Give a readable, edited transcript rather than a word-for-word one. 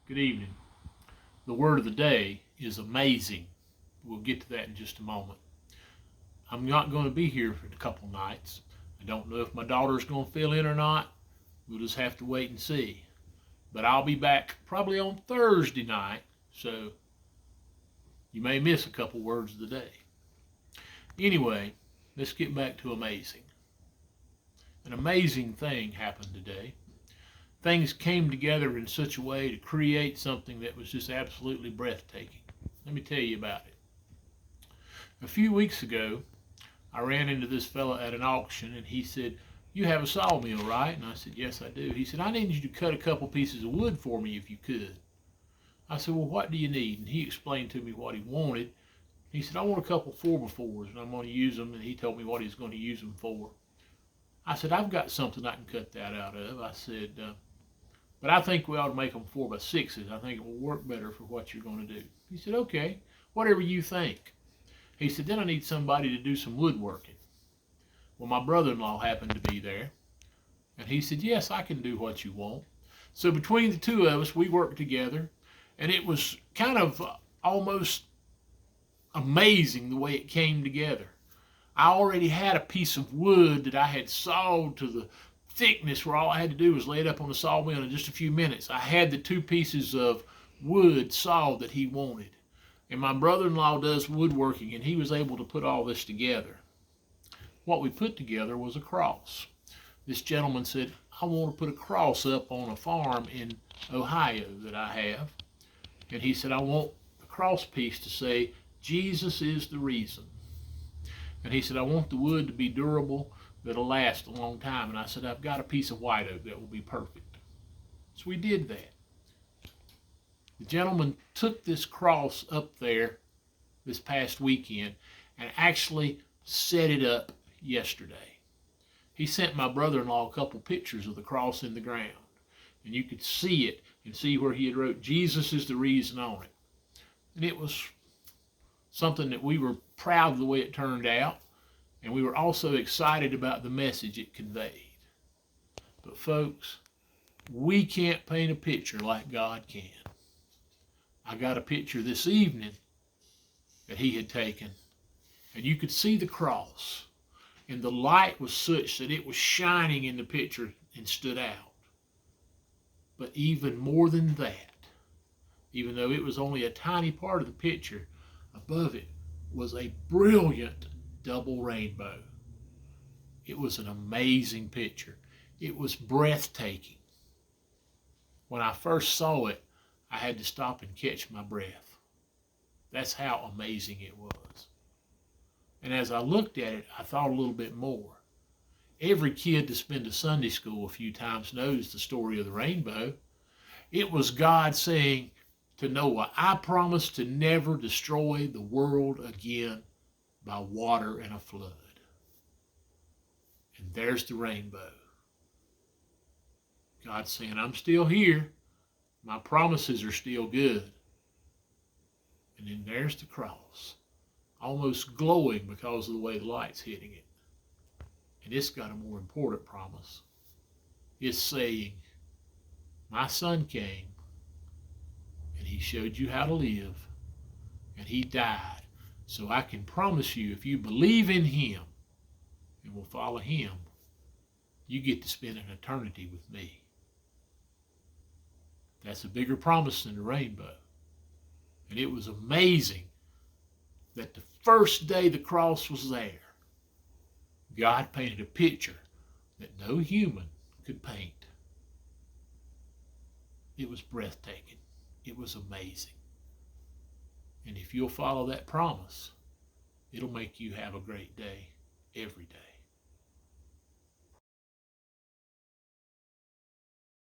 Good evening. The word of the day is amazing. We'll get to that in just a moment. I'm not going to be here for a couple nights. I don't know if my daughter's going to fill in or not. We'll just have to wait and see. But I'll be back probably on Thursday night, so you may miss a couple words of the day. Anyway, let's get back to amazing. An amazing thing happened today. Things came together in such a way to create something that was just absolutely breathtaking. Let me tell you about it. A few weeks ago, I ran into this fella at an auction, and he said, "You have a sawmill, right?" And I said, "Yes, I do." He said, "I need you to cut a couple pieces of wood for me if you could." I said, "Well, what do you need?" And he explained to me what he wanted. He said, "I want a couple 4x4s, and I'm going to use them." And he told me what he was going to use them for. I said, "I've got something I can cut that out of." I said, "But I think we ought to make them 4x6s. I think it will work better for what you're going to do." He said, "Okay, whatever you think." He said, "Then I need somebody to do some woodworking." Well, my brother-in-law happened to be there, and he said, "Yes, I can do what you want." So between the two of us, we worked together, and it was kind of almost amazing the way it came together. I already had a piece of wood that I had sawed to the thickness where all I had to do was lay it up on the sawmill in just a few minutes. I had the two pieces of wood sawed that he wanted. And my brother-in-law does woodworking, and he was able to put all this together. What we put together was a cross. This gentleman said, "I want to put a cross up on a farm in Ohio that I have." And he said, "I want the cross piece to say, 'Jesus is the reason.'" And he said, "I want the wood to be durable, that'll last a long time." And I said, "I've got a piece of white oak that will be perfect." So we did that. The gentleman took this cross up there this past weekend and actually set it up yesterday. He sent my brother-in-law a couple pictures of the cross in the ground, and you could see it and see where he had wrote, "Jesus is the reason" on it. And it was something that we were proud of the way it turned out, and we were also excited about the message it conveyed. But folks, we can't paint a picture like God can. I got a picture this evening that he had taken, and you could see the cross, and the light was such that it was shining in the picture and stood out. But even more than that, even though it was only a tiny part of the picture, above it was a brilliant double rainbow. It was an amazing picture. It was breathtaking. When I first saw it, I had to stop and catch my breath. That's how amazing it was. And as I looked at it, I thought a little bit more. Every kid that's been to Sunday school a few times knows the story of the rainbow. It was God saying to Noah, "I promise to never destroy the world again by water and a flood." And there's the rainbow. God saying, "I'm still here. My promises are still good." And then there's the cross, almost glowing because of the way the light's hitting it. And it's got a more important promise. It's saying, "My son came, and he showed you how to live, and he died. So I can promise you, if you believe in him and will follow him, you get to spend an eternity with me." That's a bigger promise than the rainbow. And it was amazing that the first day the cross was there, God painted a picture that no human could paint. It was breathtaking. It was amazing. And if you'll follow that promise, it'll make you have a great day every day.